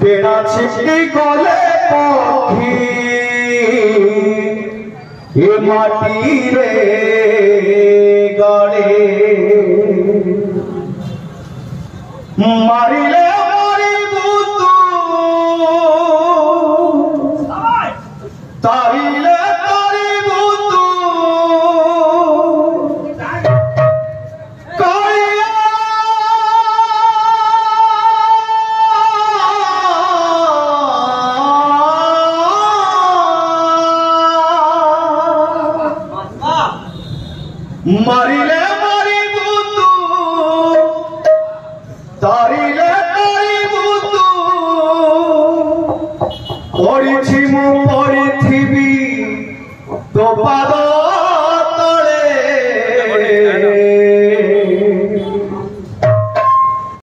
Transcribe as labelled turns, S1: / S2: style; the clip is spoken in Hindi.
S1: बेड़ा छिपकी गले पखी ए माटी रे गड़े मारिले मारिबू तू तारिले तारिबू तू मारिले मारिबू तू तारिले तारिबू तू पड़िछि मु पड़िथिबी तो